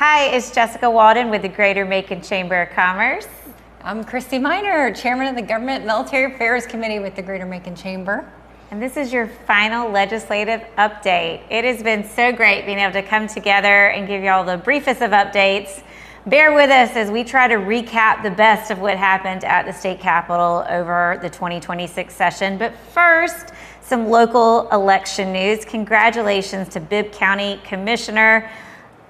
Hi, it's Jessica Walden with the Greater Macon Chamber of Commerce. I'm Christy Miner, Chairman of the Government Military Affairs Committee with the Greater Macon Chamber. And this is your final legislative update. It has been so great being able to come together and give you all the briefest of updates. Bear with us as we try to recap the best of what happened at the state capitol over the 2026 session. But first, some local election news. Congratulations to Bibb County Commissioner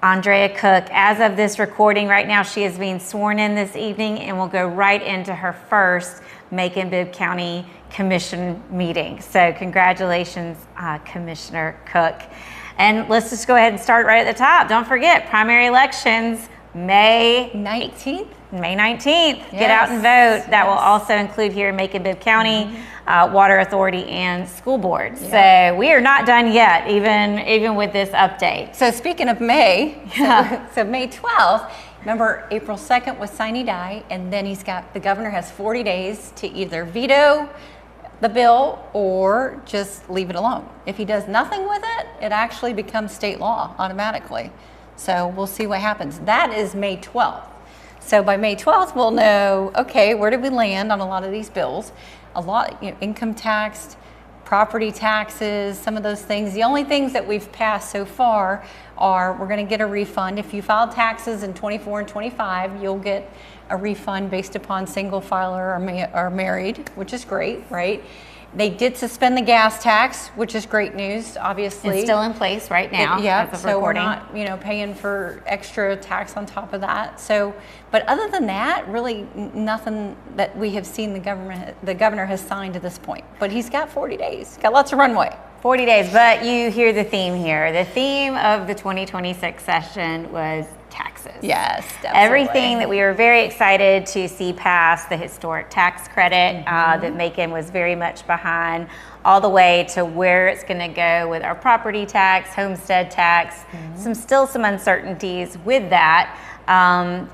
Andrea Cook. As of this recording right now, she is being sworn in this evening and will go right into her first Macon-Bibb County Commission meeting. So congratulations, Commissioner Cook. And let's just go ahead and start right at the top. Don't forget, primary elections, May 19th. May 19th. Yes. Get out and vote. That will also include here in Macon-Bibb County, Water Authority and school boards. Yeah. So we are not done yet, even with this update. So speaking of May, so May 12th, remember April 2nd was sine die, and then the governor has 40 days to either veto the bill or just leave it alone. If he does nothing with it, it actually becomes state law automatically. So we'll see what happens. That is May 12th. So by May 12th, we'll know, okay, where did we land on a lot of these bills? A lot, income tax, property taxes, some of those things. The only things that we've passed so far are we're going to get a refund. If you filed taxes in 24 and 25, you'll get a refund based upon single filer or married, which is great, right? They did suspend the gas tax, which is great news, obviously. It's still in place right now. So we're not, paying for extra tax on top of that. So, but other than that, really nothing that we have seen the governor has signed to this point. But he's got 40 days, got lots of runway. 40 days, but you hear the theme here. The theme of the 2026 session was taxes. Yes, definitely. Everything that we were very excited to see pass, the historic tax credit that Macon was very much behind, all the way to where it's going to go with our property tax, homestead tax, still some uncertainties with that.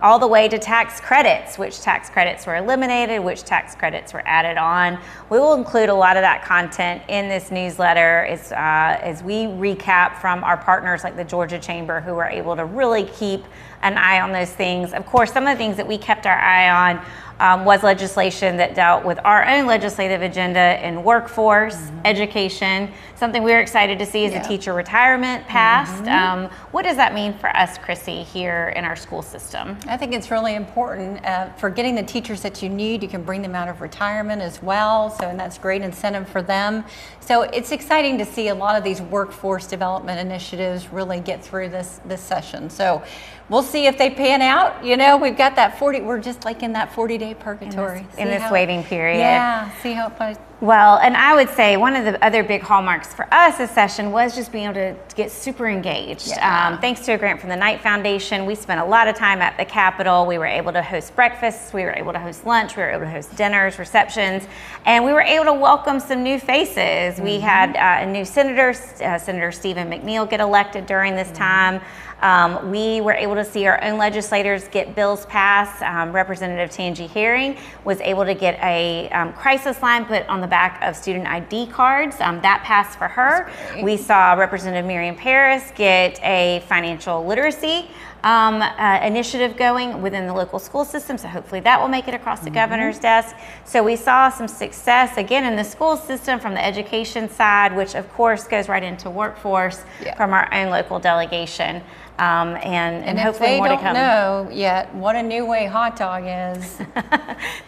All the way to tax credits, which tax credits were eliminated, which tax credits were added on. We will include a lot of that content in this newsletter as we recap from our partners like the Georgia Chamber, who were able to really keep an eye on those things. Of course, some of the things that we kept our eye on was legislation that dealt with our own legislative agenda in workforce, education. Something we're excited to see is a teacher retirement passed. What does that mean for us, Chrissy, here in our school system? I think it's really important for getting the teachers that you need. You can bring them out of retirement as well, and that's great incentive for them. So it's exciting to see a lot of these workforce development initiatives really get through this session. So we'll see if they pan out. We've got that 40, we're just like in that 40-day purgatory. In this waiting period. Yeah, see how it plays. Well, and I would say one of the other big hallmarks for us this session was just being able to get super engaged. Thanks to a grant from the Knight Foundation, we spent a lot of time at the Capitol. We were able to host breakfasts, we were able to host lunch, we were able to host dinners, receptions, and we were able to welcome some new faces. We had a new senator, Senator Stephen McNeil, get elected during this time. We were able to see our own legislators get bills passed. Representative Tangi Herring was able to get a crisis line put on the back of student ID cards. That passed for her. We saw Representative Miriam Paris get a financial literacy initiative going within the local school system, so hopefully that will make it across the governor's desk. So we saw some success again in the school system from the education side, which of course goes right into workforce from our own local delegation. And hopefully more to come. If they don't know yet what a New Way hot dog is,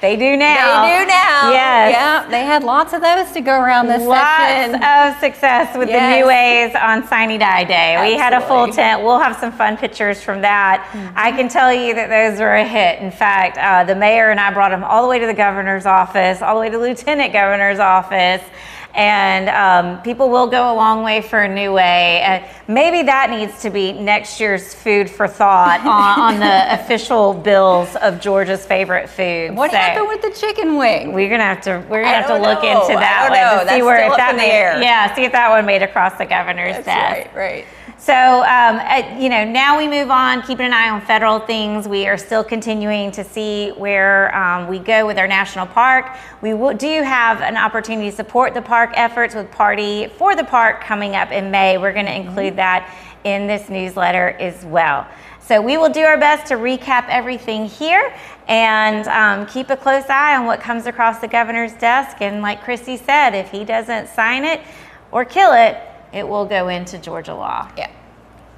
they do now. They do now. Yes. Yeah, they had lots of those to go around this session. Lots of success with the New Ways on Sine Die Day. Absolutely. We had a full tent. We'll have some fun pictures from that. I can tell you that those were a hit. In fact, the mayor and I brought them all the way to the governor's office, all the way to the lieutenant governor's office. And people will go a long way for a New Way. Maybe that needs to be next year's food for thought on the official bills of Georgia's favorite foods. What happened with the chicken wing? We're gonna have to look into that one to see where if that made see if that one made across the governor's desk. Right. So, now we move on, keeping an eye on federal things. We are still continuing to see where we go with our national park. We do have an opportunity to support the park efforts with Party for the Park coming up in May. We're going to include that in this newsletter as well. So So we will do our best to recap everything here and keep a close eye on what comes across the governor's desk. And like Christy said, if he doesn't sign it or kill it, it will go into Georgia law. Yeah.